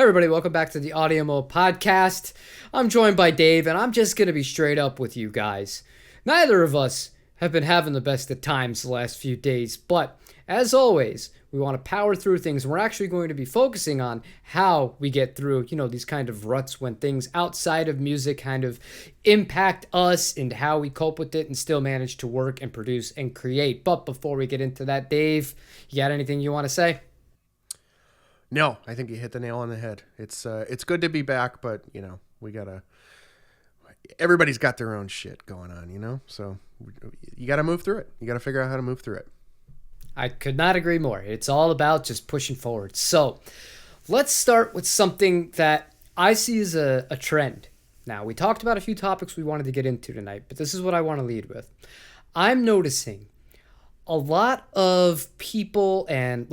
Everybody, welcome back to the Audiomo podcast. I'm joined by Dave, and I'm just going to be straight up with you guys. Neither of us have been having the best of times the last few days, but as always, we want to power through things. We're actually going to be focusing on how we get through, these kind of ruts when things outside of music kind of impact us and how we cope with it and still manage to work and produce and create. But before we get into that, Dave, you got anything you want to say? No, I think you hit the nail on the head. It's good to be back, but everybody's got their own shit going on, so you got to move through it. You got to figure out how to move through it. I could not agree more. It's all about just pushing forward. So let's start with something that I see as a trend. Now, we talked about a few topics we wanted to get into tonight, but this is what I want to lead with. I'm noticing a lot of people and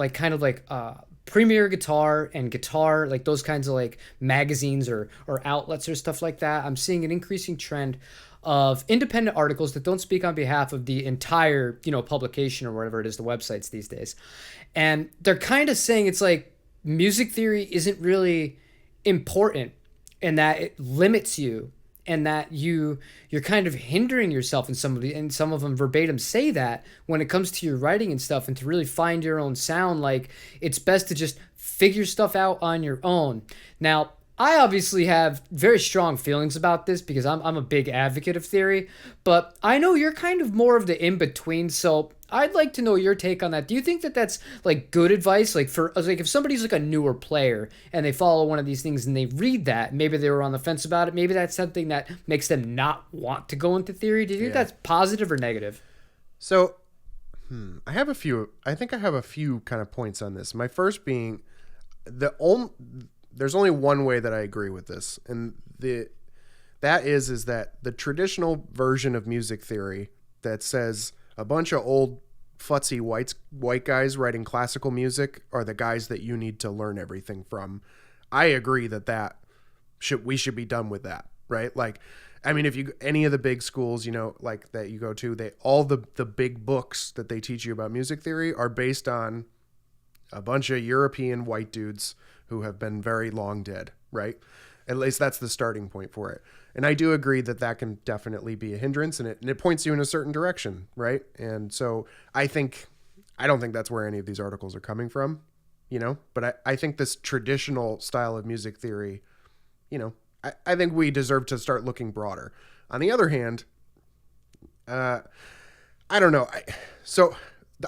Premier Guitar and guitar, like those kinds of like magazines or outlets or stuff like that. I'm seeing an increasing trend of independent articles that don't speak on behalf of the entire, publication or whatever it is, the websites these days. And they're kind of saying it's like music theory isn't really important and that it limits you and that you're kind of hindering yourself in some of them verbatim say that when it comes to your writing and stuff and to really find your own sound, like it's best to just figure stuff out on your own. Now, I obviously have very strong feelings about this because I'm a big advocate of theory, but I know you're kind of more of the in-between, so I'd like to know your take on that. Do you think that that's like good advice? Like if somebody's like a newer player and they follow one of these things and they read that, maybe they were on the fence about it, maybe that's something that makes them not want to go into theory. Do you think that's positive or negative? So, I have a few kind of points on this. My first being there's only one way that I agree with this, and that is that the traditional version of music theory that says a bunch of old futzy white guys writing classical music are the guys that you need to learn everything from. I agree that we should be done with that, right? Like, I mean, if you any of the big schools, like that you go to, all the big books that they teach you about music theory are based on a bunch of European white dudes who have been very long dead, right? At least that's the starting point for it. And I do agree that can definitely be a hindrance, and it points you in a certain direction, right? And so I don't think that's where any of these articles are coming from, but I think this traditional style of music theory, I think we deserve to start looking broader. On the other hand, I don't know. So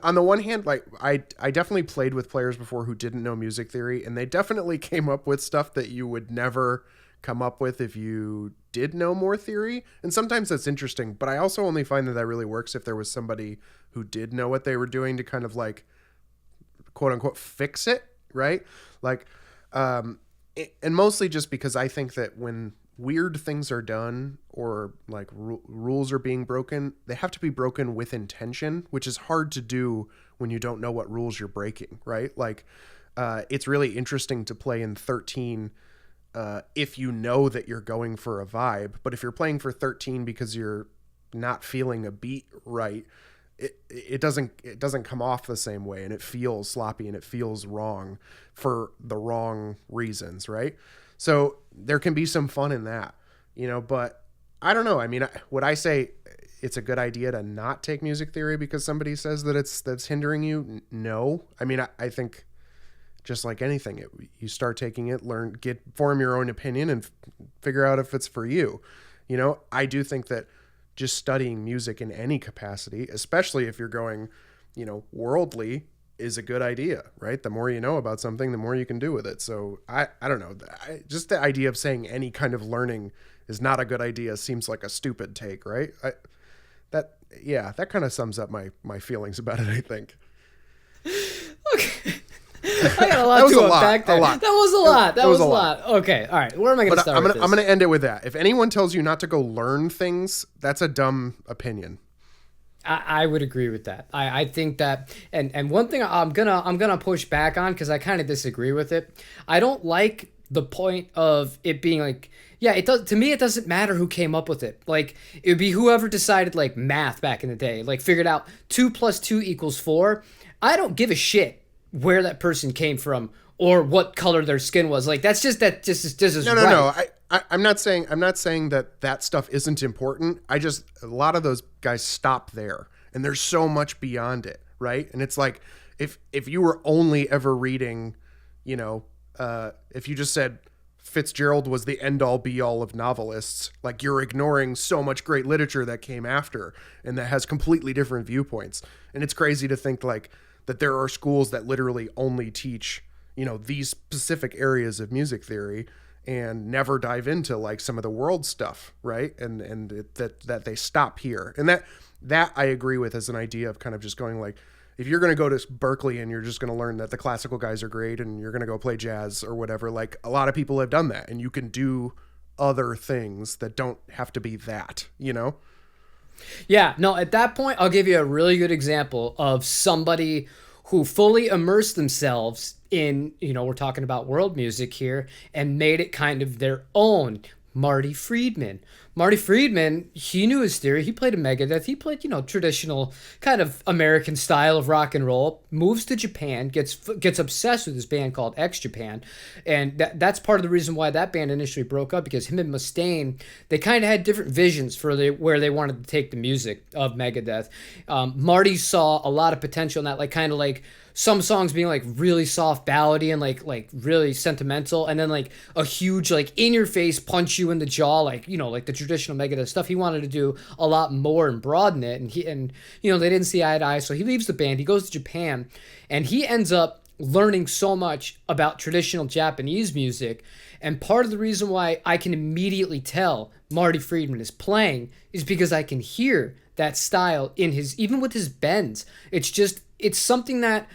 on the one hand, like I definitely played with players before who didn't know music theory, and they definitely came up with stuff that you would never come up with if you did know more theory. And sometimes that's interesting, but I also only find that really works if there was somebody who did know what they were doing to kind of like quote unquote fix it, right? Like and mostly just because I think that when weird things are done or like rules are being broken, they have to be broken with intention, which is hard to do when you don't know what rules you're breaking, right? Like it's really interesting to play in 13 if you know that you're going for a vibe, but if you're playing for 13 because you're not feeling a beat right, it doesn't come off the same way, and it feels sloppy and it feels wrong for the wrong reasons, right? So there can be some fun in that, but I don't know. I mean, would I say it's a good idea to not take music theory because somebody says that that's hindering you? No. I mean, I think just like anything, you start taking it, form your own opinion and figure out if it's for you. I do think that just studying music in any capacity, especially if you're going, worldly, is a good idea, right? The more you know about something, the more you can do with it. So I don't know. Just the idea of saying any kind of learning is not a good idea seems like a stupid take, right? That kind of sums up my feelings about it, I think. Okay. I got a lot to unpack there. That was a lot. That was a lot. Okay. All right. Where am I going to start with this? I'm going to end it with that. If anyone tells you not to go learn things, that's a dumb opinion. I would agree with that. I think that, and one thing I'm gonna push back on because I kind of disagree with it. I don't like the point of it being like, yeah, it does. To me, it doesn't matter who came up with it. Like it would be whoever decided like math back in the day, like figured out 2 + 2 = 4. I don't give a shit where that person came from or what color their skin was. Like that's just is No, no, right. no. I'm not saying that stuff isn't important. I just, a lot of those guys stop there, and there's so much beyond it, right? And it's like, if you were only ever reading, you know, if you just said Fitzgerald was the end all be all of novelists, like you're ignoring so much great literature that came after and that has completely different viewpoints. And it's crazy to think like that there are schools that literally only teach, you know, these specific areas of music theory and never dive into like some of the world stuff, right? That they stop here. And that I agree with as an idea of kind of just going like, if you're going to go to Berkeley and you're just going to learn that the classical guys are great and you're going to go play jazz or whatever, like a lot of people have done that, and you can do other things that don't have to be that, you know? Yeah, no, at that point, I'll give you a really good example of somebody who fully immersed themselves in, you know, we're talking about world music here, and made it kind of their own. Marty Friedman. Marty Friedman, he knew his theory. He played in Megadeth. He played, you know, traditional kind of American style of rock and roll. Moves to Japan, gets obsessed with this band called X Japan, and that's part of the reason why that band initially broke up, because him and Mustaine, they kind of had different visions for where they wanted to take the music of Megadeth. Marty saw a lot of potential in that, like kind of like some songs being like really soft ballady and like really sentimental, and then like a huge like in your face punch you in the jaw, like, you know, like the traditional Megadeth stuff. He wanted to do a lot more and broaden it, and you know, they didn't see eye to eye, so he leaves the band. He goes to Japan, and he ends up learning so much about traditional Japanese music. And part of the reason why I can immediately tell Marty Friedman is playing is because I can hear that style in his, even with his bends. It's something that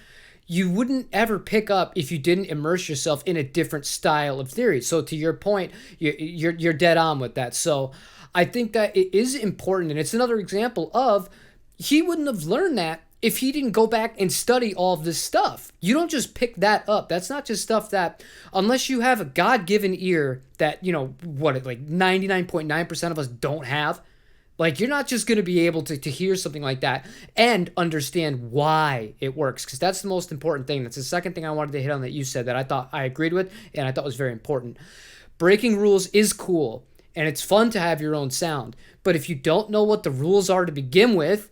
you wouldn't ever pick up if you didn't immerse yourself in a different style of theory. So to your point, you're dead on with that. So I think that it is important, and it's another example of he wouldn't have learned that if he didn't go back and study all of this stuff. You don't just pick that up. That's not just stuff that, unless you have a God-given ear that, you know, like 99.9% of us don't have, like, you're not just going to be able to hear something like that and understand why it works, because that's the most important thing. That's the second thing I wanted to hit on that you said that I thought I agreed with and I thought was very important. Breaking rules is cool, and it's fun to have your own sound. But if you don't know what the rules are to begin with,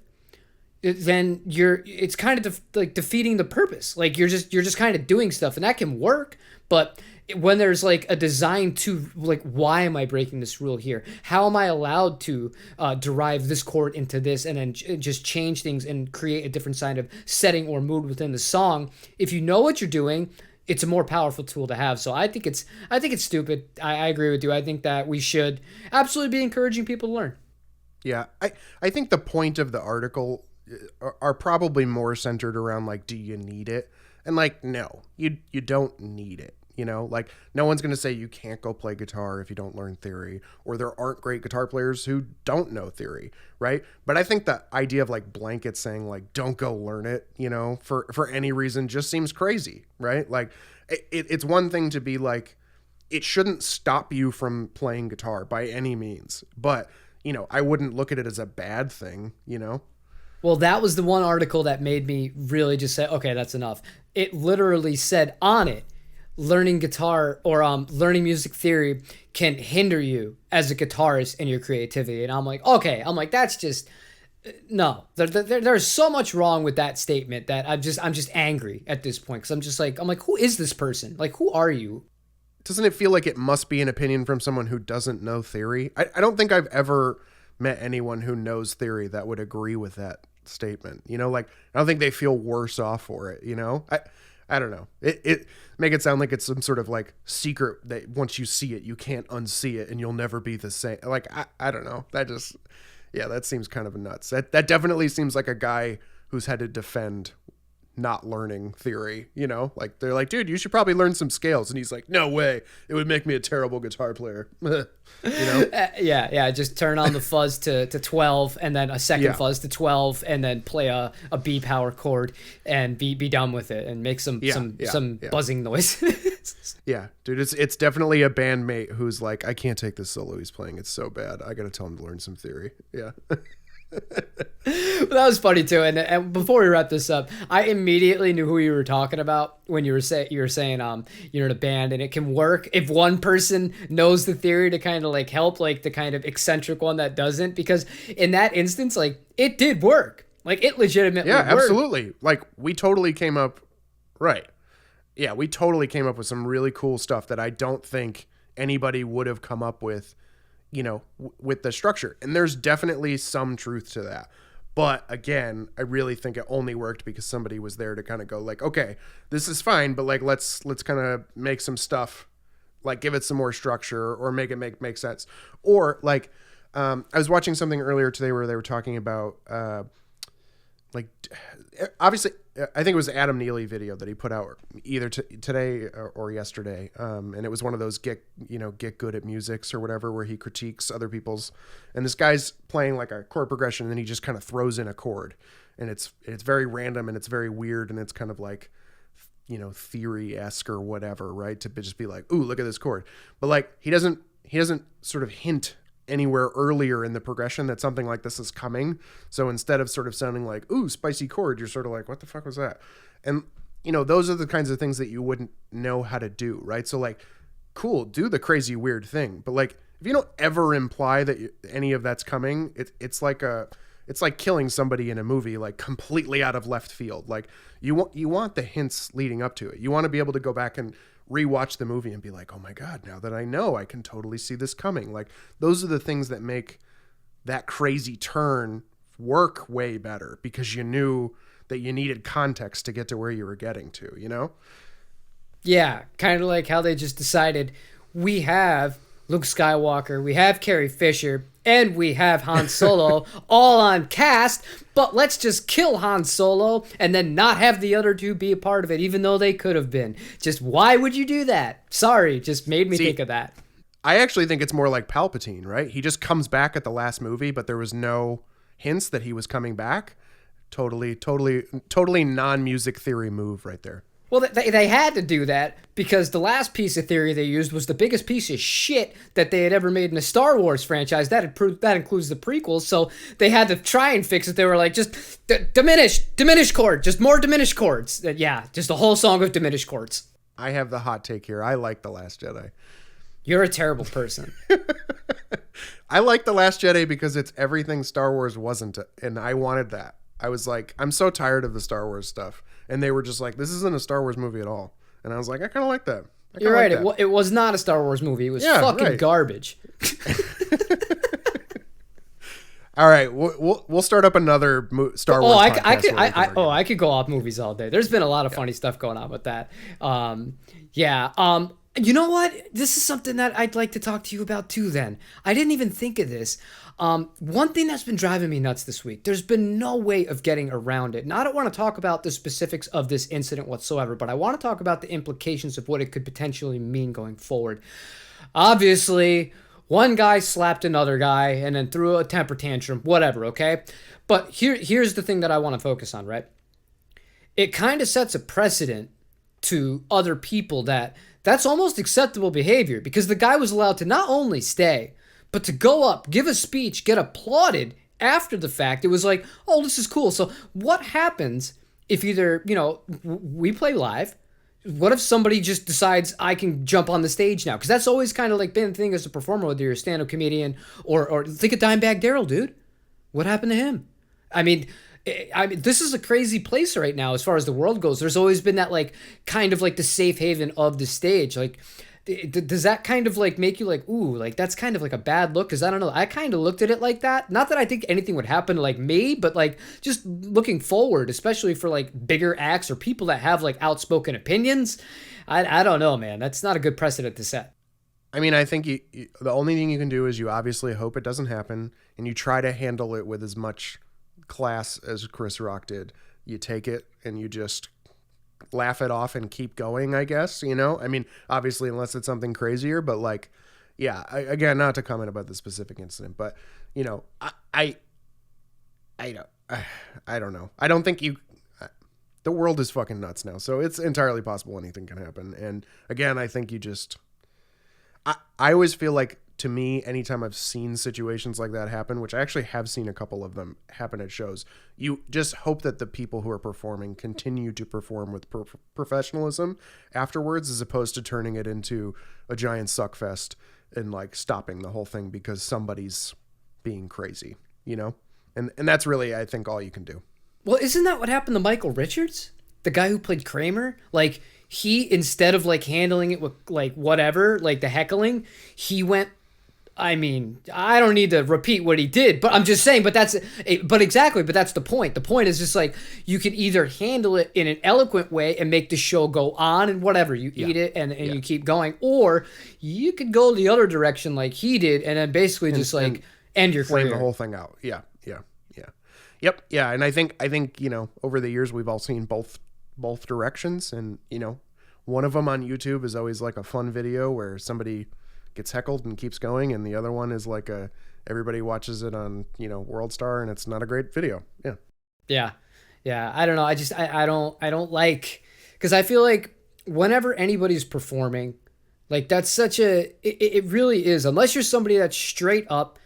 then it's kind of like defeating the purpose. Like you're just kind of doing stuff, and that can work, but when there's like a design to like, why am I breaking this rule here? How am I allowed to derive this chord into this, and then just change things and create a different kind of setting or mood within the song? If you know what you're doing, it's a more powerful tool to have. So I think it's stupid. I agree with you. I think that we should absolutely be encouraging people to learn. Yeah. I think the point of the article are probably more centered around like, do you need it? And like, no, you don't need it. You know, like no one's going to say you can't go play guitar if you don't learn theory, or there aren't great guitar players who don't know theory, right? But I think the idea of like blanket saying like, don't go learn it, you know, for any reason just seems crazy, right? Like it's one thing to be like, it shouldn't stop you from playing guitar by any means, but you know, I wouldn't look at it as a bad thing, you know? Well, that was the one article that made me really just say, okay, that's enough. It literally said on it, learning guitar or learning music theory can hinder you as a guitarist in your creativity. And I'm like, okay, that's just, no. There's so much wrong with that statement that I'm just angry at this point, because I'm like, who is this person? Like, who are you? Doesn't it feel like it must be an opinion from someone who doesn't know theory? I don't think I've ever met anyone who knows theory that would agree with that statement. You know, like, I don't think they feel worse off for it, you know? I don't know. It make it sound like it's some sort of like secret that once you see it, you can't unsee it and you'll never be the same. Like, I don't know. That seems kind of nuts. That definitely seems like a guy who's had to defend not learning theory, you know? Like, they're like, dude, you should probably learn some scales. And he's like, no way. It would make me a terrible guitar player. You know? Yeah. Just turn on the fuzz to 12, and then a second fuzz to 12, and then play a B power chord and be done with it, and make some buzzing noise. Yeah, dude, it's definitely a bandmate who's like, I can't take this solo he's playing. It's so bad. I got to tell him to learn some theory. Yeah. That was funny too. And before we wrap this up, I immediately knew who you were talking about when you were saying the band, and it can work if one person knows the theory to kind of like help like the kind of eccentric one that doesn't, because in that instance like it did work. Like it legitimately Yeah, worked. absolutely. Like we totally came up right. Yeah, we totally came up with some really cool stuff that I don't think anybody would have come up with, with the structure. And there's definitely some truth to that. But again, I really think it only worked because somebody was there to kind of go like, okay, this is fine, but like let's kind of make some stuff, like give it some more structure or make it make sense. Or like I was watching something earlier today where they were talking about like obviously I think it was the Adam Neely video that he put out either today or yesterday, and it was one of those get good at musics or whatever where he critiques other people's, and this guy's playing like a chord progression and then he just kind of throws in a chord, and it's very random and it's very weird and it's kind of like theory-esque or whatever, right, to just be like, ooh, look at this chord, but like he doesn't sort of hint anywhere earlier in the progression that something like this is coming. So instead of sort of sounding like, ooh, spicy chord, you're sort of like, what the fuck was that? And, those are the kinds of things that you wouldn't know how to do, right? So like, cool, do the crazy weird thing. But like, if you don't ever imply that any of that's coming, it's like killing somebody in a movie, like completely out of left field. Like you want the hints leading up to it. You want to be able to go back and rewatch the movie and be like, oh my God, now that I know, I can totally see this coming. Like those are the things that make that crazy turn work way better because you knew that you needed context to get to where you were getting to, Yeah, kind of like how they just decided we have Luke Skywalker, we have Carrie Fisher, and we have Han Solo all on cast, but let's just kill Han Solo and then not have the other two be a part of it, even though they could have been. Just why would you do that? Sorry, just made me think of that. I actually think it's more like Palpatine, right? He just comes back at the last movie, but there was no hints that he was coming back. Totally non-music theory move right there. Well, they had to do that because the last piece of theory they used was the biggest piece of shit that they had ever made in the Star Wars franchise. That includes the prequels, so they had to try and fix it. They were like, just diminish chord, just more diminished chords. Yeah, just a whole song of diminished chords. I have the hot take here. I like The Last Jedi. You're a terrible person. I like The Last Jedi because it's everything Star Wars wasn't, and I wanted that. I was like, I'm so tired of the Star Wars stuff. And they were just like, this isn't a Star Wars movie at all. And I was like, I kind of like that. You're right. It was not a Star Wars movie. It was fucking garbage. All right, we'll start up another Star Wars. I could go off movies all day. There's been a lot of funny stuff going on with that. You know what? This is something that I'd like to talk to you about too. Then I didn't even think of this. One thing that's been driving me nuts this week, there's been no way of getting around it. And I don't want to talk about the specifics of this incident whatsoever, but I want to talk about the implications of what it could potentially mean going forward. Obviously, one guy slapped another guy and then threw a temper tantrum, whatever, okay? But here's the thing that I want to focus on, right? It kind of sets a precedent to other people that's almost acceptable behavior because the guy was allowed to not only stay, but to go up, give a speech, get applauded after the fact. It was like, oh, this is cool. So what happens if either, we play live? What if somebody just decides I can jump on the stage now? Because that's always kind of like been the thing as a performer, whether you're a stand-up comedian or think of Dimebag Darrell, dude. What happened to him? I mean, this is a crazy place right now as far as the world goes. There's always been that like kind of like the safe haven of the stage. Like, does that kind of like make you like, ooh, like that's kind of like a bad look? Because I don't know. I kind of looked at it like that. Not that I think anything would happen to like me, but like just looking forward, especially for like bigger acts or people that have like outspoken opinions. I don't know, man. That's not a good precedent to set. I mean, I think the only thing you can do is you obviously hope it doesn't happen and you try to handle it with as much class as Chris Rock did. You take it and you just laugh it off and keep going, I guess, I mean, obviously, unless it's something crazier, but like, yeah, again, not to comment about the specific incident, but I don't know. I don't think the world is fucking nuts now. So it's entirely possible anything can happen. And again, I think you just, I always feel like to me, anytime I've seen situations like that happen, which I actually have seen a couple of them happen at shows, you just hope that the people who are performing continue to perform with professionalism afterwards, as opposed to turning it into a giant suckfest and like stopping the whole thing because somebody's being crazy, you know? And that's really, I think, all you can do. Well, isn't that what happened to Michael Richards? The guy who played Kramer? Like, he, instead of like handling it with like whatever, like the heckling, he went, I mean, I don't need to repeat what he did, but I'm just saying, but that's the point. The point is just like, you can either handle it in an eloquent way and make the show go on and whatever, you eat it and you keep going, or you could go the other direction like he did and then basically just like end your flame career. the whole thing out. Yep. Yeah. And I think, you know, over the years, we've all seen both directions. And, you know, one of them on YouTube is always like a fun video where somebody gets heckled and keeps going. And the other one is like everybody watches it on, you know, World Star, and it's not a great video. Yeah. Yeah. I don't know. I don't like, because I feel like whenever anybody's performing, like that's such it really is, unless you're somebody that's straight up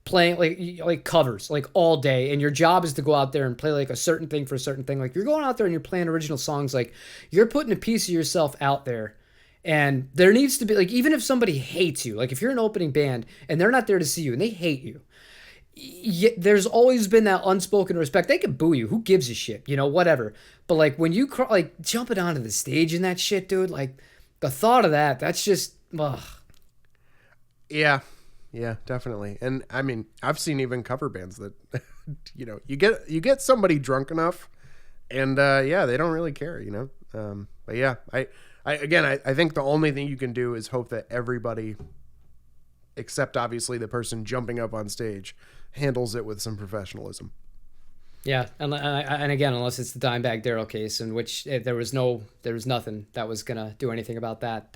playing like covers like all day, and your job is to go out there and play like a certain thing for a certain thing. Like, you're going out there and you're playing original songs, like you're putting a piece of yourself out there. And there needs to be, like, even if somebody hates you, like if you're an opening band and they're not there to see you and they hate you, there's always been that unspoken respect. They can boo you, who gives a shit, you know, whatever. But like when you like jumping onto the stage and that shit, dude, like the thought of that's just ugh. Yeah, definitely. And I mean, I've seen even cover bands that, you know, you get somebody drunk enough, and they don't really care, you know. But yeah, I think the only thing you can do is hope that everybody, except obviously the person jumping up on stage, handles it with some professionalism. Yeah, and again, unless it's the Dimebag Darrell case, in which there was nothing that was gonna do anything about that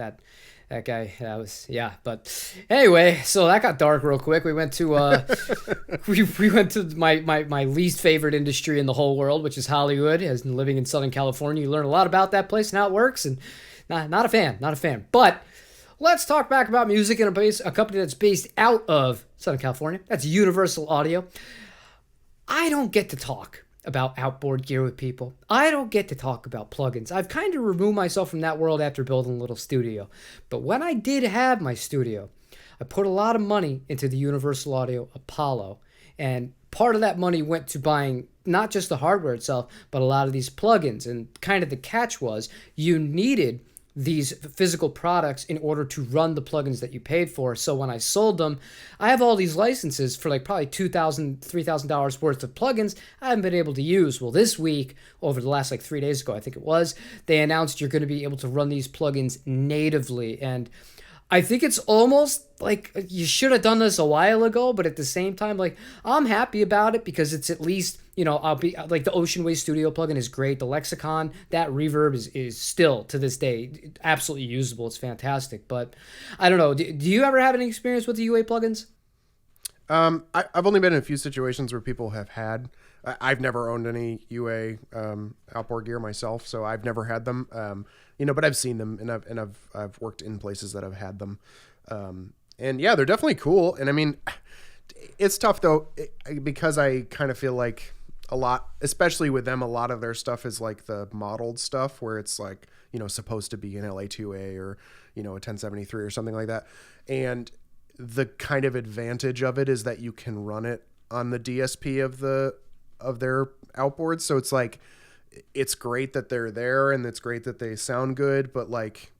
guy. That was, yeah. But anyway, so that got dark real quick. We went to we went to my least favorite industry in the whole world, which is Hollywood. As living in Southern California, you learn a lot about that place and how it works, and not a fan. But let's talk back about music in a company that's based out of Southern California. That's Universal Audio. I don't get to talk about outboard gear with people. I don't get to talk about plugins. I've kind of removed myself from that world after building a little studio. But when I did have my studio, I put a lot of money into the Universal Audio Apollo. And part of that money went to buying not just the hardware itself, but a lot of these plugins. And kind of the catch was you needed these physical products in order to run the plugins that you paid for. So when I sold them, I have all these licenses for like probably $2,000, $3,000 worth of plugins I haven't been able to use. Well, this week, over the last like 3 days ago, I think it was, they announced you're going to be able to run these plugins natively. And I think it's almost like you should have done this a while ago, but at the same time, like, I'm happy about it because it's at least, you know, I'll be like, the Ocean Way Studio plugin is great. The Lexicon, that reverb is still to this day absolutely usable. It's fantastic. But I don't know. Do you ever have any experience with the UA plugins? I've only been in a few situations where people have had. I've never owned any UA outboard gear myself, so I've never had them. You know, but I've seen them, and I've worked in places that have had them. And yeah, they're definitely cool. And I mean, it's tough though, because I kind of feel like a lot, especially with them, a lot of their stuff is like the modeled stuff where it's like, you know, supposed to be an LA2A or, you know, a 1073 or something like that. And the kind of advantage of it is that you can run it on the DSP of their outboards. So it's like, it's great that they're there and it's great that they sound good, but like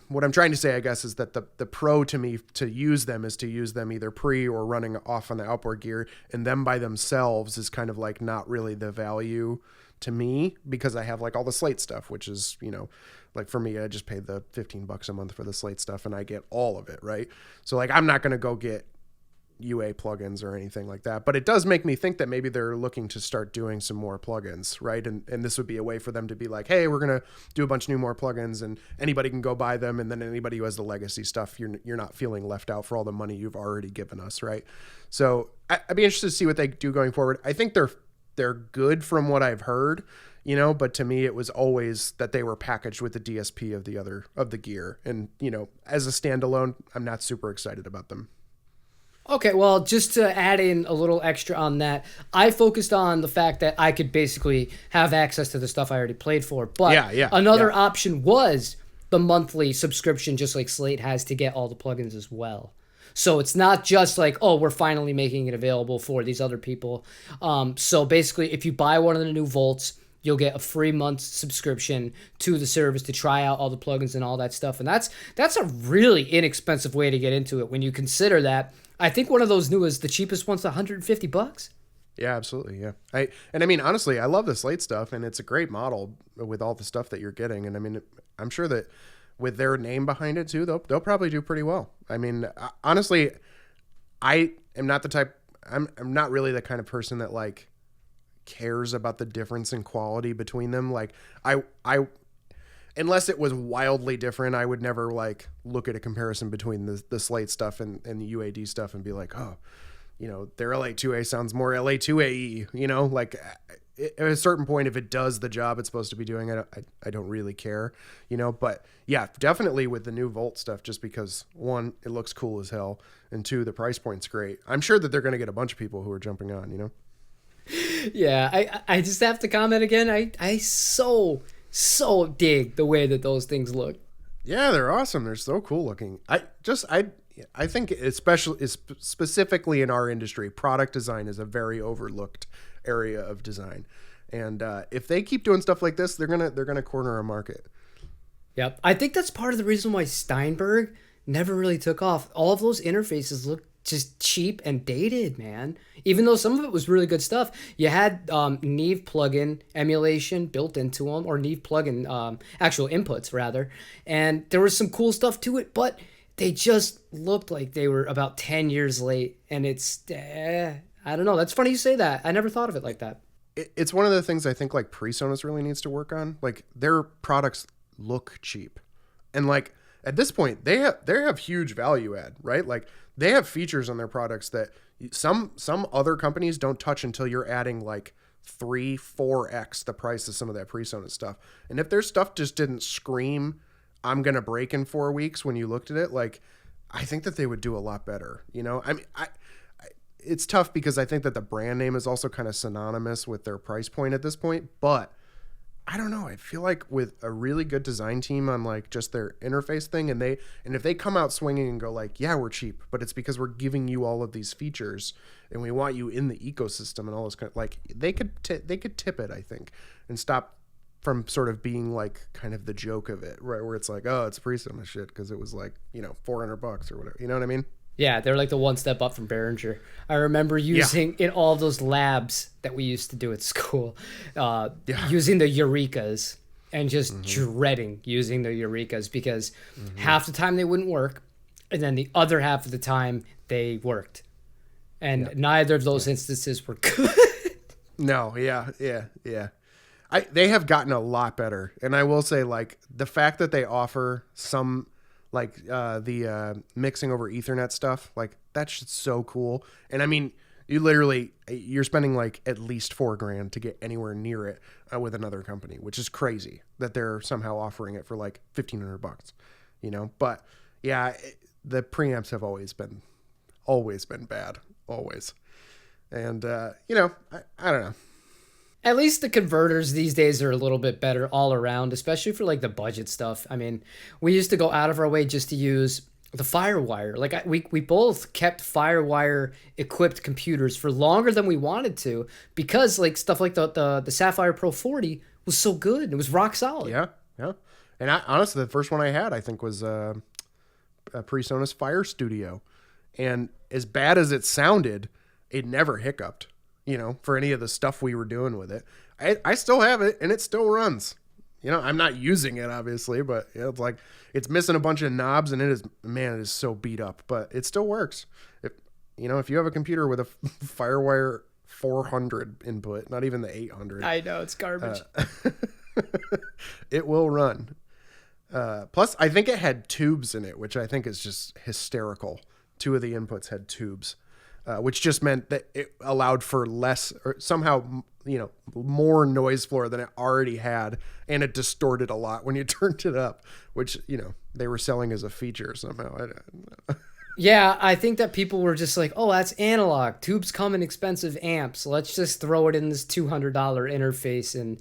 what I'm trying to say, I guess, is that the pro to me to use them is to use them either pre or running off on the outboard gear, and them by themselves is kind of like not really the value to me, because I have like all the Slate stuff, which is, you know, like for me, I just paid the $15 a month for the Slate stuff and I get all of it. Right. So like, I'm not going to go get UA plugins or anything like that, but it does make me think that maybe they're looking to start doing some more plugins, right? And this would be a way for them to be like, hey, we're gonna do a bunch of more plugins, and anybody can go buy them, and then anybody who has the legacy stuff, you're not feeling left out for all the money you've already given us, right? So I'd be interested to see what they do going forward. I think they're good from what I've heard. but to me it was always that they were packaged with the DSP of the gear. And, as a standalone, I'm not super excited about them. Okay, well, just to add in a little extra on that, I focused on the fact that I could basically have access to the stuff I already played for. But another option was the monthly subscription, just like Slate has, to get all the plugins as well. So it's not just like, oh, we're finally making it available for these other people. So basically, if you buy one of the new Volts, you'll get a free month subscription to the service to try out all the plugins and all that stuff. And that's a really inexpensive way to get into it when you consider that. I think one of those new is the cheapest one's $150. Yeah, absolutely. Yeah. I mean, honestly, I love the Slate stuff, and it's a great model with all the stuff that you're getting. And I mean, I'm sure that with their name behind it too, they'll probably do pretty well. I mean, honestly, I am not the type, I'm not really the kind of person that like cares about the difference in quality between them. Like I unless it was wildly different, I would never like look at a comparison between the Slate stuff and the UAD stuff and be like, oh, their LA2A sounds more LA2AE, like at a certain point, if it does the job it's supposed to be doing, I don't really care, but yeah, definitely with the new Volt stuff, just because one, it looks cool as hell, and two, the price point's great. I'm sure that they're going to get a bunch of people who are jumping on, Yeah, I just have to comment again. I so dig the way that those things look. Yeah, they're awesome. They're so cool looking. I think specifically in our industry, product design is a very overlooked area of design. And if they keep doing stuff like this, they're gonna corner a market. Yep. I think that's part of the reason why Steinberg never really took off. All of those interfaces look just cheap and dated, man. Even though some of it was really good stuff. You had Neve plugin emulation built into them, or Neve plugin actual inputs rather, and there was some cool stuff to it, but they just looked like they were about 10 years late. And it's I don't know. That's funny you say that. I never thought of it like that. It's one of the things I think like Presonus really needs to work on. Like their products look cheap, and like at this point they have huge value add, right? Like they have features on their products that some other companies don't touch until you're adding like 3-4x the price of some of that Presonus stuff. And if their stuff just didn't scream, I'm gonna break in 4 weeks, when you looked at it, like I think that they would do a lot better. I mean, it's tough because I think that the brand name is also kind of synonymous with their price point at this point, but I don't know. I feel like with a really good design team on like just their interface thing, and if they come out swinging and go like, yeah, we're cheap, but it's because we're giving you all of these features and we want you in the ecosystem and all this kind of, like they could tip it, I think, and stop from sort of being like kind of the joke of it, right? Where it's like, oh, it's Presonus shit because it was like, $400 or whatever. You know what I mean? Yeah, they're like the one step up from Behringer. I remember using in all those labs that we used to do at school, using the Eurekas and just dreading using the Eurekas because half the time they wouldn't work, and then the other half of the time they worked. And neither of those instances were good. No, yeah. They have gotten a lot better. And I will say, like, the fact that they offer some like the mixing over Ethernet stuff, like that's just so cool. And I mean, you're spending like at least $4,000 to get anywhere near it with another company, which is crazy that they're somehow offering it for like $1,500, But yeah, the preamps have always been bad, always. And I don't know. At least the converters these days are a little bit better all around, especially for like the budget stuff. I mean, we used to go out of our way just to use the FireWire. Like we both kept FireWire equipped computers for longer than we wanted to because like stuff like the Sapphire Pro 40 was so good. It was rock solid. Yeah. And honestly, the first one I had, I think, was a Presonus Fire Studio. And as bad as it sounded, it never hiccuped. For any of the stuff we were doing with it. I still have it and it still runs. I'm not using it obviously, but it's like it's missing a bunch of knobs and it is so beat up, but it still works. If you have a computer with a FireWire 400 input, not even the 800. I know, it's garbage. It will run. Plus I think it had tubes in it, which I think is just hysterical. 2 of the inputs had tubes. Which just meant that it allowed for less, or somehow more noise floor than it already had, and it distorted a lot when you turned it up, which they were selling as a feature somehow. Yeah, I think that people were just like, oh, that's analog. Tubes come in expensive amps. Let's just throw it in this $200 interface and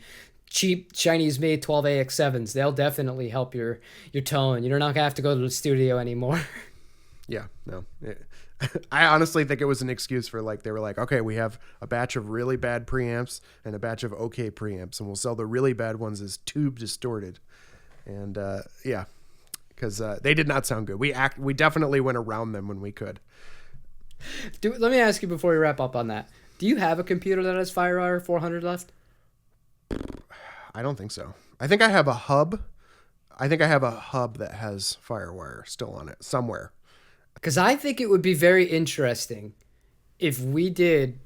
cheap Chinese made 12AX7s. They'll definitely help your tone. You're not going to have to go to the studio anymore. Yeah, no. I honestly think it was an excuse for they were like, okay, we have a batch of really bad preamps and a batch of okay preamps, and we'll sell the really bad ones as tube distorted. And yeah, because they did not sound good. We definitely went around them when we could. Let me ask you before we wrap up on that. Do you have a computer that has FireWire 400 left? I don't think so. I think I have a hub. That has FireWire still on it somewhere. Because I think it would be very interesting if we did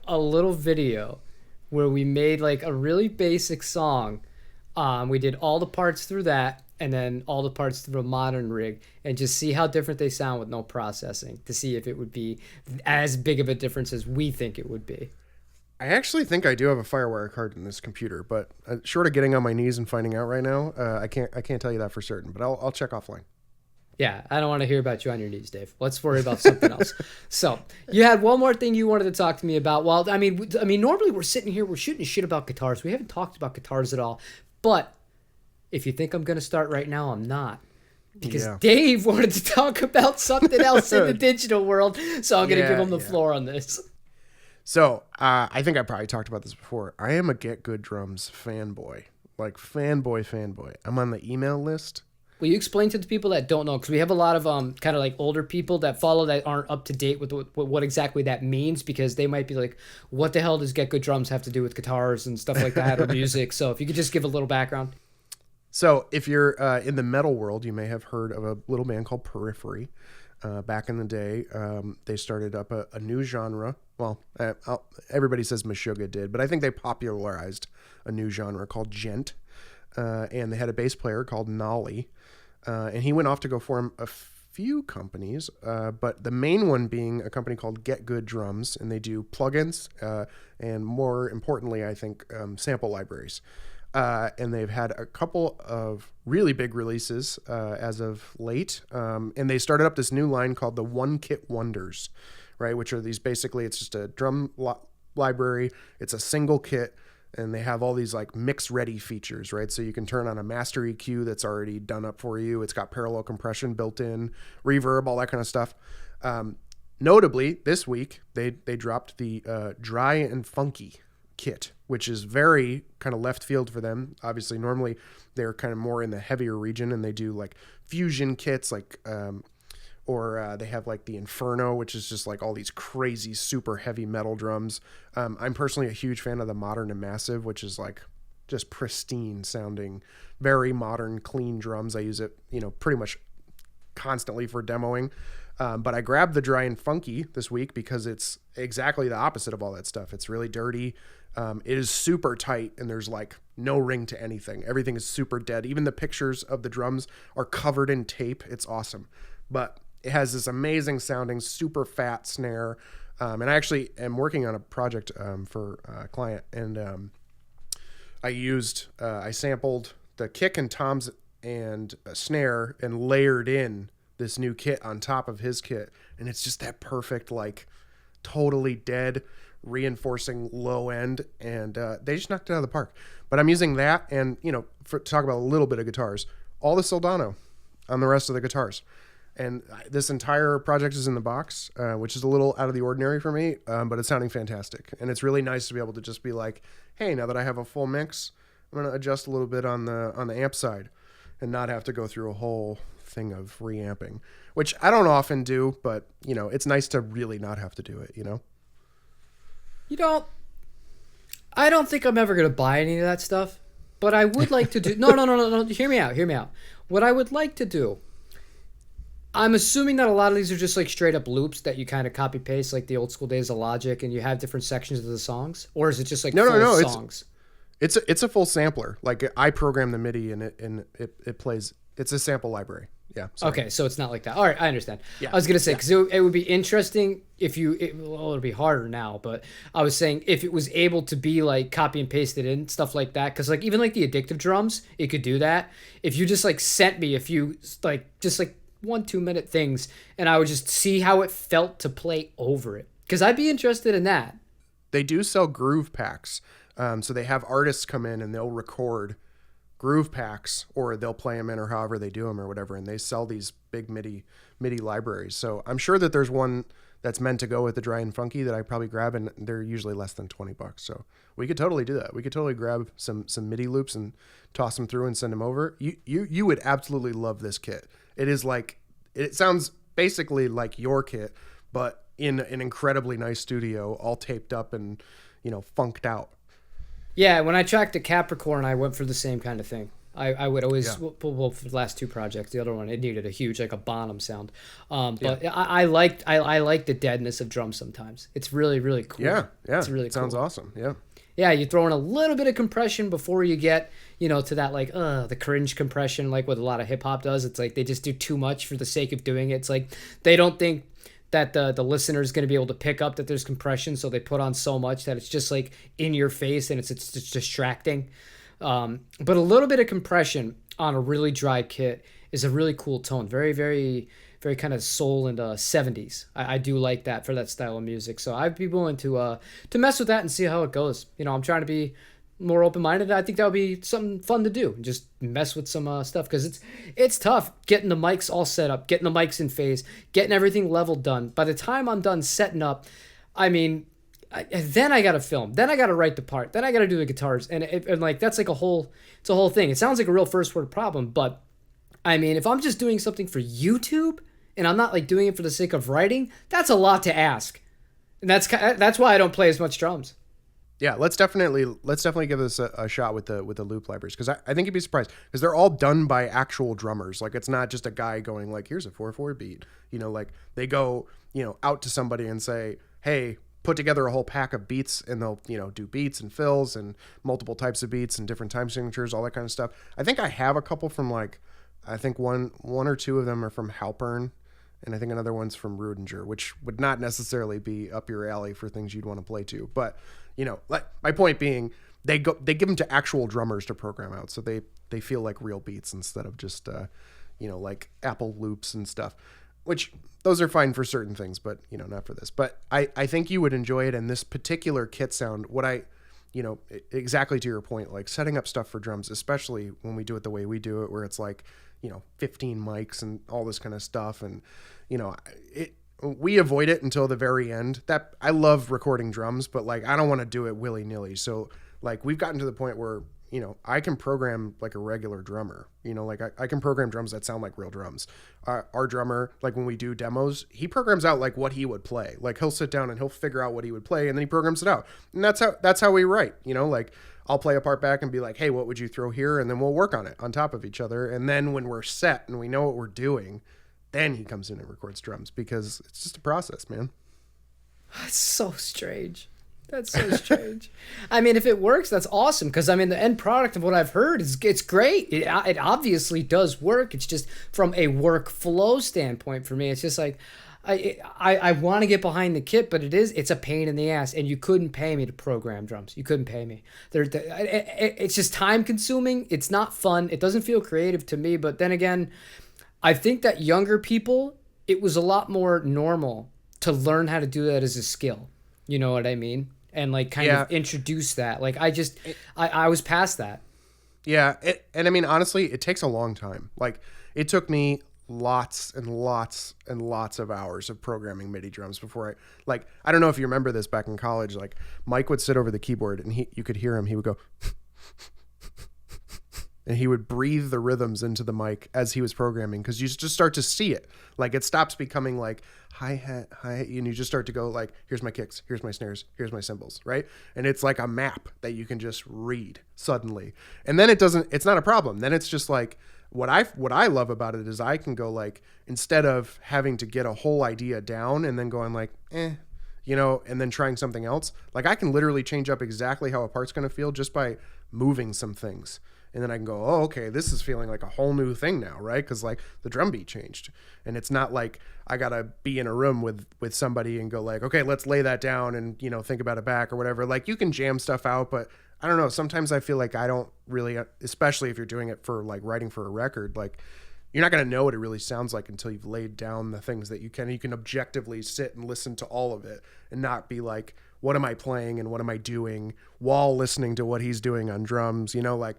a little video where we made a really basic song. We did all the parts through that and then all the parts through a modern rig and just see how different they sound with no processing to see if it would be as big of a difference as we think it would be. I actually think I do have a FireWire card in this computer, but short of getting on my knees and finding out right now, I can't tell you that for certain, but I'll check offline. Yeah, I don't want to hear about you on your knees, Dave. Let's worry about something else. So, you had one more thing you wanted to talk to me about. Well, I mean, normally we're sitting here, we're shooting shit about guitars. We haven't talked about guitars at all. But if you think I'm going to start right now, I'm not. Because Dave wanted to talk about something else in the digital world, so I'm going to give him the floor on this. So, I think I probably talked about this before. I am a Get Good Drums fanboy. Fanboy. I'm on the email list. Will you explain to the people that don't know? Because we have a lot of kind of older people that follow that aren't up to date with what exactly that means, because they might be like, what the hell does Get Good Drums have to do with guitars and stuff like that or music? So if you could just give a little background. So if you're in the metal world, you may have heard of a little band called Periphery. Back in the day, they started up a new genre. Well, everybody says Meshuggah did, but I think they popularized a new genre called gent. And they had a bass player called Nolly. And he went off to go form a few companies, but the main one being a company called Get Good Drums, and they do plugins and, more importantly, I think, sample libraries. And they've had a couple of really big releases as of late, and they started up this new line called the One Kit Wonders, right? Which are these basically, it's just a drum library, it's a single kit. And they have all these mix ready features, right? So you can turn on a master EQ that's already done up for you. It's got parallel compression built in, reverb, all that kind of stuff. Notably, this week, they dropped the Dry and Funky kit, which is very kind of left field for them. Obviously, normally they're kind of more in the heavier region, and they do fusion kits, or they have the Inferno, which is just all these crazy, super heavy metal drums. I'm personally a huge fan of the Modern and Massive, which is just pristine sounding, very modern, clean drums. I use it, pretty much constantly for demoing. But I grabbed the Dry and Funky this week because it's exactly the opposite of all that stuff. It's really dirty. It is super tight, and there's no ring to anything. Everything is super dead. Even the pictures of the drums are covered in tape. It's awesome. But it has this amazing sounding, super fat snare. And I actually am working on a project for a client. And I sampled the kick and toms and a snare and layered in this new kit on top of his kit. And it's just that perfect, totally dead, reinforcing low end. And they just knocked it out of the park. But I'm using that and, to talk about a little bit of guitars, all the Soldano on the rest of the guitars. And this entire project is in the box, which is a little out of the ordinary for me, but it's sounding fantastic. And it's really nice to be able to just be like, hey, now that I have a full mix, I'm going to adjust a little bit on the amp side and not have to go through a whole thing of reamping, which I don't often do, but, it's nice to really not have to do it, I don't think I'm ever going to buy any of that stuff, but I would like to do... No. Hear me out. What I would like to do... I'm assuming that a lot of these are just straight up loops that you kind of copy paste like the old school days of Logic, and you have different sections of the songs, or is it just full songs? It's a full sampler. I program the MIDI and it plays. It's a sample library. Yeah. Sorry. Okay, so it's not like that. All right, I understand. Yeah. I was gonna say because it would be interesting if well, it'd be harder now, but I was saying if it was able to be like copy and pasted in stuff like that, because like even like the addictive drums, it could do that. If you just like sent me a few like just like 1-2 minute things, and I would just see how it felt to play over it, because I'd be interested in that. They do sell groove packs. So they have artists come in and they'll record groove packs, or they'll play them in, or however they do them or whatever. And they sell these big MIDI libraries. So I'm sure that there's one that's meant to go with the dry and funky that I probably grab, and they're usually less than $20. So we could totally do that. We could totally grab some MIDI loops and toss them through and send them over. You would absolutely love this kit. It is like, it sounds basically like your kit, but in an incredibly nice studio, all taped up and, funked out. Yeah, when I tracked a Capricorn, I went for the same kind of thing. I would always pull for the last two projects. The other one, it needed a huge, like a Bonham sound. But yeah. I like the deadness of drums sometimes. It's really, really cool. Yeah. It's really Sounds cool. awesome. Yeah. Yeah, you throw in a little bit of compression before you get, to that like, the cringe compression, like what a lot of hip hop does. It's like they just do too much for the sake of doing it. It's like they don't think that the listener is going to be able to pick up that there's compression, so they put on so much that it's just like in your face and it's distracting. But a little bit of compression on a really dry kit is a really cool tone. Very, very, very kind of soul and 70s. I do like that for that style of music. So I'd be willing to mess with that and see how it goes. I'm trying to be more open-minded. I think that would be something fun to do. Just mess with some stuff, because it's tough getting the mics all set up, getting the mics in phase, getting everything leveled done. By the time I'm done setting up, then I gotta film, then I gotta write the part, then I gotta do the guitars, and like that's like it's a whole thing. It sounds like a real first world problem, but if I'm just doing something for YouTube and I'm not like doing it for the sake of writing, that's a lot to ask, and that's why I don't play as much drums. Yeah, let's definitely give this a shot with the loop libraries, because I think you'd be surprised, because they're all done by actual drummers. Like, it's not just a guy going like, here's a 4/4 beat. Like they go out to somebody and say, hey, put together a whole pack of beats, and they'll do beats and fills and multiple types of beats and different time signatures, all that kind of stuff. I think I have a couple from I think one or two of them are from Halpern, and I think another one's from Rudinger, which would not necessarily be up your alley for things you'd want to play to. But like my point being, they give them to actual drummers to program out, so they feel like real beats instead of just like Apple loops and stuff. Which those are fine for certain things, but not for this. But I think you would enjoy it. And this particular kit sound, exactly to your point, like setting up stuff for drums, especially when we do it the way we do it, where it's like 15 mics and all this kind of stuff, and we avoid it until the very end. That I love recording drums, but like I don't want to do it willy-nilly. So like we've gotten to the point where I can program like a regular drummer. Like I can program drums that sound like real drums. Our drummer, like when we do demos, he programs out like what he would play. Like he'll sit down and he'll figure out what he would play, and then he programs it out. And that's how we write. Like I'll play a part back and be like, hey, what would you throw here? And then we'll work on it on top of each other. And then when we're set and we know what we're doing, then he comes in and records drums, because it's just a process, man. That's so strange. That's so strange. If it works, that's awesome, because the end product of what I've heard it's great. It obviously does work. It's just from a workflow standpoint for me, it's just like I want to get behind the kit, but it's a pain in the ass, and you couldn't pay me to program drums. You couldn't pay me. It's just time consuming. It's not fun. It doesn't feel creative to me. But then again, I think that younger people, it was a lot more normal to learn how to do that as a skill. You know what I mean? And like kind of introduce that. Like I was past that. Yeah. And honestly, it takes a long time. Like it took me lots and lots and lots of hours of programming MIDI drums before I don't know if you remember this back in college, like Mike would sit over the keyboard and you could hear him. He would go, and he would breathe the rhythms into the mic as he was programming, because you just start to see it. Like it stops becoming like hi-hat, and you just start to go like, here's my kicks, here's my snares, here's my cymbals, right? And it's like a map that you can just read suddenly. And then it's not a problem. Then it's just like, what I love about it is I can go like, instead of having to get a whole idea down and then going like, and then trying something else, like I can literally change up exactly how a part's going to feel just by moving some things. And then I can go, oh, okay, this is feeling like a whole new thing now, right? Because like the drum beat changed, and it's not like I gotta be in a room with somebody and go like, okay, let's lay that down and think about it back or whatever. Like you can jam stuff out, but I don't know. Sometimes I feel like I don't really, especially if you're doing it for like writing for a record, like you're not gonna know what it really sounds like until you've laid down the things that you can objectively sit and listen to all of it and not be like, what am I playing and what am I doing while listening to what he's doing on drums? Like.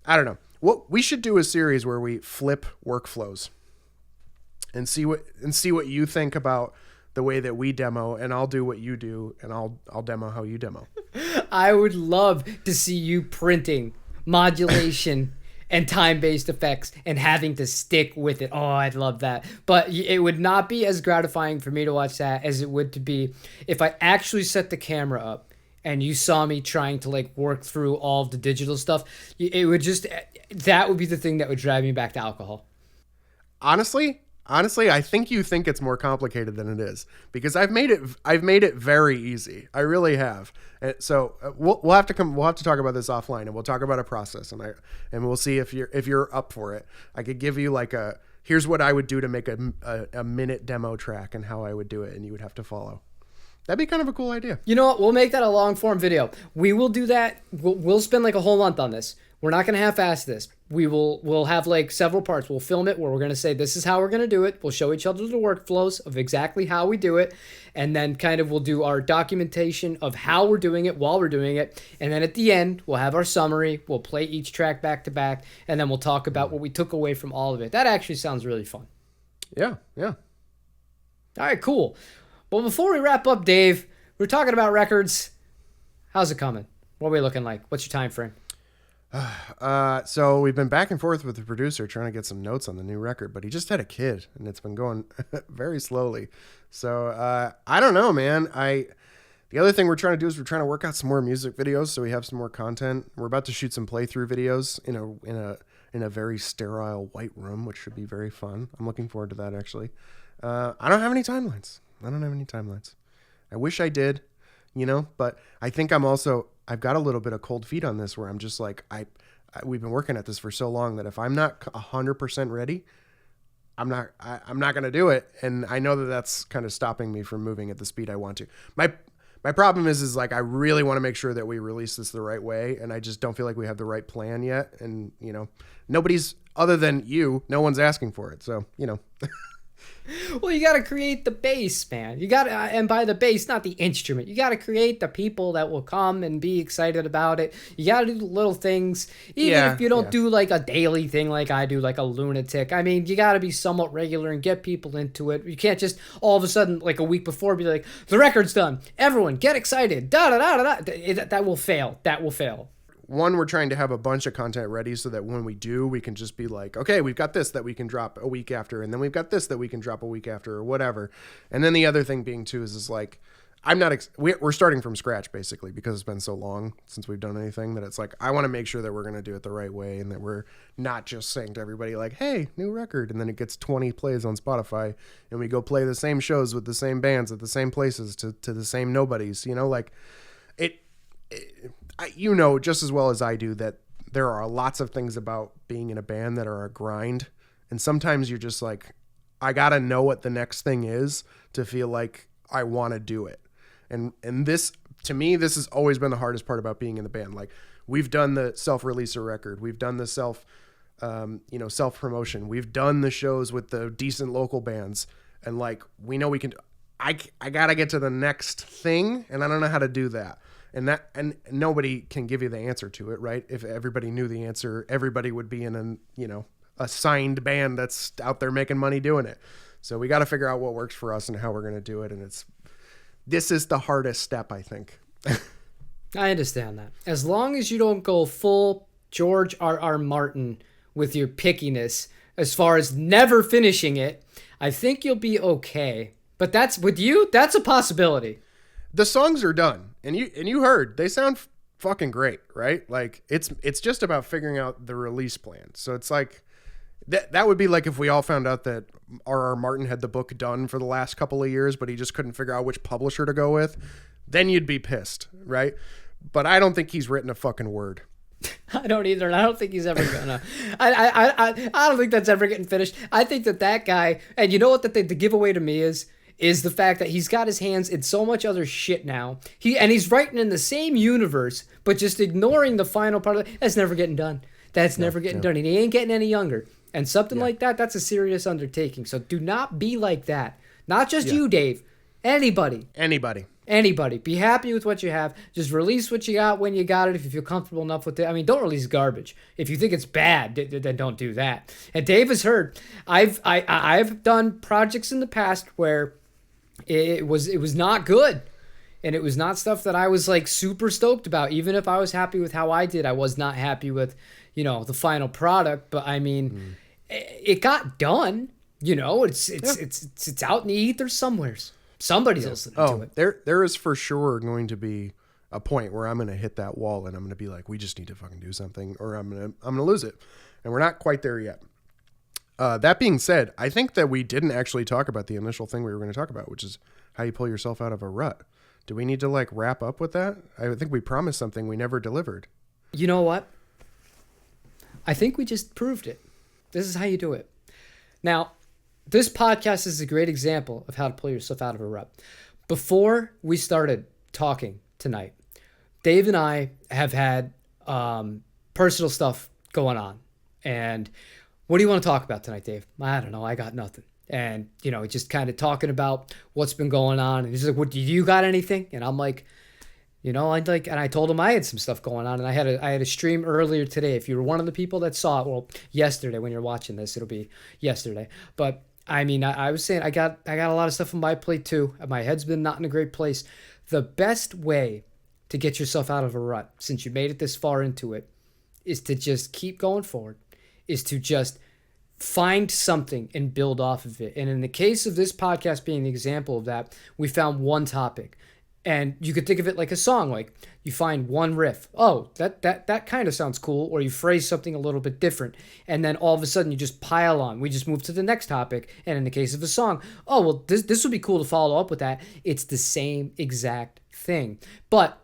I don't know. What we should do a series where we flip workflows and see what you think about the way that we demo, and I'll do what you do, and I'll demo how you demo. I would love to see you printing modulation and time-based effects and having to stick with it. Oh, I'd love that. But it would not be as gratifying for me to watch that as it would to be if I actually set the camera up and you saw me trying to like work through all of the digital stuff. It would that would be the thing that would drive me back to alcohol. Honestly, I think you think it's more complicated than it is, because I've made it very easy. I really have. And so we'll have to talk about this offline, and we'll talk about a process, and we'll see if you're up for it. I could give you like here's what I would do to make a minute demo track and how I would do it, and you would have to follow. That'd be kind of a cool idea. You know what? We'll make that a long form video. We will do that. We'll spend like a whole month on this. We're not going to half-ass this. We'll have like several parts. We'll film it where we're going to say, this is how we're going to do it. We'll show each other the workflows of exactly how we do it. And then kind of we'll do our documentation of how we're doing it while we're doing it. And then at the end, we'll have our summary. We'll play each track back to back. And then we'll talk about what we took away from all of it. That actually sounds really fun. Yeah. All right, cool. Well, before we wrap up, Dave, we're talking about records. How's it coming? What are we looking like? What's your time frame? So we've been back and forth with the producer trying to get some notes on the new record, but he just had a kid and it's been going very slowly. So I don't know, man. The other thing we're trying to do is we're trying to work out some more music videos so we have some more content. We're about to shoot some playthrough videos in a very sterile white room, which should be very fun. I'm looking forward to that, actually. I don't have any timelines. I wish I did, but I think I've got a little bit of cold feet on this where I'm just like, we've been working at this for so long that if I'm not 100% ready, I'm not going to do it. And I know that that's kind of stopping me from moving at the speed I want to. My problem is like, I really want to make sure that we release this the right way. And I just don't feel like we have the right plan yet. And, nobody's other than you, no one's asking for it. So, Well, you got to create the base, man. You got to, and by the base, not the instrument. You got to create the people that will come and be excited about it. You got to do the little things, even if you don't do like a daily thing like I do, like a lunatic. I mean, you got to be somewhat regular and get people into it. You can't just all of a sudden, like a week before, be like, the record's done. Everyone, get excited. That will fail. One, we're trying to have a bunch of content ready so that when we do, we can just be like, okay, we've got this that we can drop a week after, and then we've got this that we can drop a week after, or whatever. And then the other thing being too is like, we're starting from scratch basically, because it's been so long since we've done anything that it's like, I want to make sure that we're going to do it the right way and that we're not just saying to everybody like, hey, new record, and then it gets 20 plays on Spotify and we go play the same shows with the same bands at the same places to the same nobodies, like just as well as I do that there are lots of things about being in a band that are a grind. And sometimes you're just like, I got to know what the next thing is to feel like I want to do it. And this, to me, this has always been the hardest part about being in the band. Like we've done the self-release a record. We've done the self-promotion. We've done the shows with the decent local bands. And like, we know we can, I got to get to the next thing. And I don't know how to do that. And nobody can give you the answer to it, right? If everybody knew the answer, everybody would be in a signed band that's out there making money doing it. So we got to figure out what works for us and how we're going to do it. And this is the hardest step, I think. I understand that. As long as you don't go full George R.R. Martin with your pickiness as far as never finishing it, I think you'll be okay. But that's a possibility. The songs are done, and you heard they sound fucking great, right? Like it's just about figuring out the release plan. So it's like that would be like if we all found out that R.R. Martin had the book done for the last couple of years, but he just couldn't figure out which publisher to go with. Then you'd be pissed, right? But I don't think he's written a fucking word. I don't either, and I don't think he's ever gonna. I don't think that's ever getting finished. I think that guy, and you know what the giveaway to me is the fact that he's got his hands in so much other shit now. He's writing in the same universe, but just ignoring the final part of it. That's never getting done. That's never getting done, and he ain't getting any younger. And something like that's a serious undertaking. So do not be like that. Not just you, Dave. Anybody. Be happy with what you have. Just release what you got when you got it if you feel comfortable enough with it. I mean, don't release garbage. If you think it's bad, then don't do that. And Dave has heard. I've done projects in the past where it was not good. And it was not stuff that I was like super stoked about. Even if I was happy with how I did, I was not happy with, the final product. But I mean, it got done. It's out in the ether somewheres. Somebody's listening to it. There is for sure going to be a point where I'm going to hit that wall and I'm going to be like, we just need to fucking do something, or I'm going to lose it. And we're not quite there yet. That being said, I think that we didn't actually talk about the initial thing we were going to talk about, which is how you pull yourself out of a rut. Do we need to like wrap up with that? I think we promised something we never delivered. You know what? I think we just proved it. This is how you do it. Now, this podcast is a great example of how to pull yourself out of a rut. Before we started talking tonight, Dave and I have had personal stuff going on. And what do you want to talk about tonight, Dave? I don't know. I got nothing. And, just kind of talking about what's been going on. And he's like, what, do you got anything? And I'm like, and I told him I had some stuff going on. And I had a stream earlier today. If you were one of the people that saw it, well, yesterday, when you're watching this, it'll be yesterday. But I mean, I was saying I got a lot of stuff on my plate too. My head's been not in a great place. The best way to get yourself out of a rut, since you made it this far into it, is to just keep going forward, is to just find something and build off of it. And in the case of this podcast being the example of that, we found one topic. And you could think of it like a song, like you find one riff. Oh, that kind of sounds cool. Or you phrase something a little bit different. And then all of a sudden you just pile on. We just move to the next topic. And in the case of a song, oh, well, this would be cool to follow up with that. It's the same exact thing. But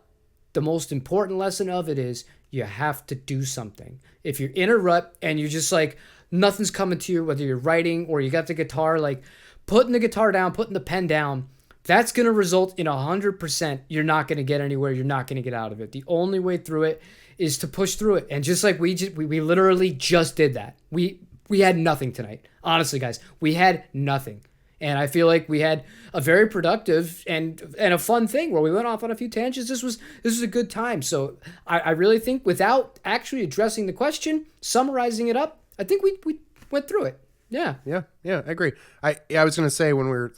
the most important lesson of it is you have to do something. If you're in a rut and you're just like, nothing's coming to you, whether you're writing or you got the guitar, like putting the guitar down, putting the pen down, that's going to result in 100% you're not going to get anywhere. You're not going to get out of it. The only way through it is to push through it. And just like we literally just did that. We had nothing tonight. Honestly, guys, we had nothing. And I feel like we had a very productive and a fun thing where we went off on a few tangents. This was a good time. So I really think without actually addressing the question, summarizing it up, I think we went through it. Yeah, I agree. I was going to say when we were,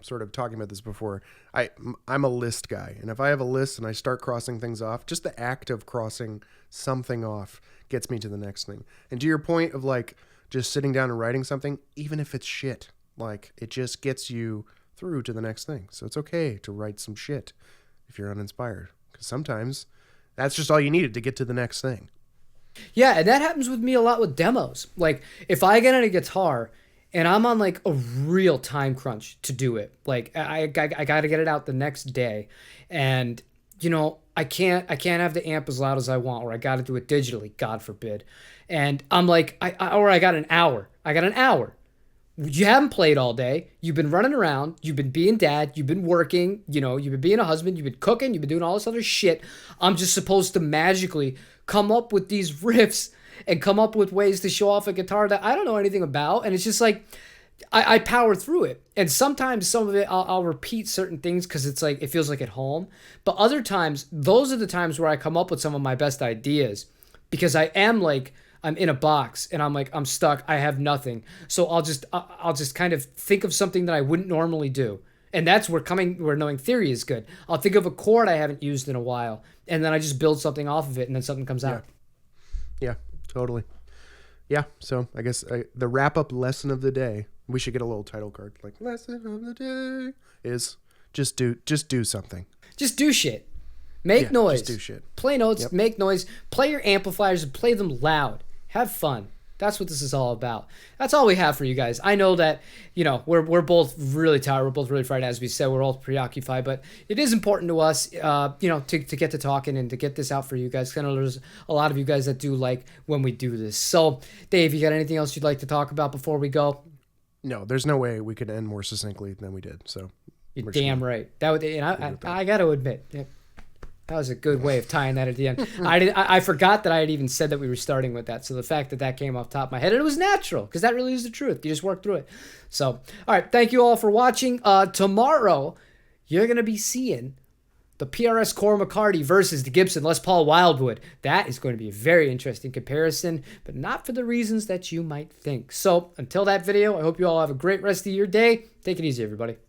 sort of talking about this before, I'm a list guy. And if I have a list and I start crossing things off, just the act of crossing something off gets me to the next thing. And to your point of like just sitting down and writing something, even if it's shit, like it just gets you through to the next thing. So it's okay to write some shit if you're uninspired, because sometimes that's just all you needed to get to the next thing. Yeah, and that happens with me a lot with demos. Like, if I get on a guitar and I'm on, like, a real time crunch to do it, like, I got to get it out the next day, and, I can't have the amp as loud as I want, or I got to do it digitally, God forbid. And I'm like, I got an hour. You haven't played all day. You've been running around. You've been being dad. You've been working. You've been being a husband. You've been cooking. You've been doing all this other shit. I'm just supposed to magically come up with these riffs and come up with ways to show off a guitar that I don't know anything about. And it's just like, I power through it. And sometimes some of it, I'll repeat certain things because it's like, it feels like at home. But other times, those are the times where I come up with some of my best ideas because I am like, I'm in a box and I'm like, I'm stuck. I have nothing. So I'll just kind of think of something that I wouldn't normally do. And that's where knowing theory is good. I'll think of a chord I haven't used in a while. And then I just build something off of it and then something comes out. Yeah, totally. Yeah. So I guess the wrap up lesson of the day, we should get a little title card. Like lesson of the day is just do something. Just do shit. Make noise. Just do shit. Play notes, Make noise. Play your amplifiers and play them loud. Have fun. That's what this is all about. That's all we have for you guys. I know that, we're both really tired. We're both really frightened. As we said, we're all preoccupied, but it is important to us, to get to talking and to get this out for you guys. I know there's a lot of you guys that do like when we do this. So, Dave, you got anything else you'd like to talk about before we go? No, there's no way we could end more succinctly than we did. So you're damn right. I got to admit, that was a good way of tying that at the end. I forgot that I had even said that we were starting with that. So the fact that came off the top of my head, and it was natural because that really is the truth. You just work through it. So, all right. Thank you all for watching. Tomorrow, you're going to be seeing the PRS Core McCarty versus the Gibson Les Paul Wildwood. That is going to be a very interesting comparison, but not for the reasons that you might think. So until that video, I hope you all have a great rest of your day. Take it easy, everybody.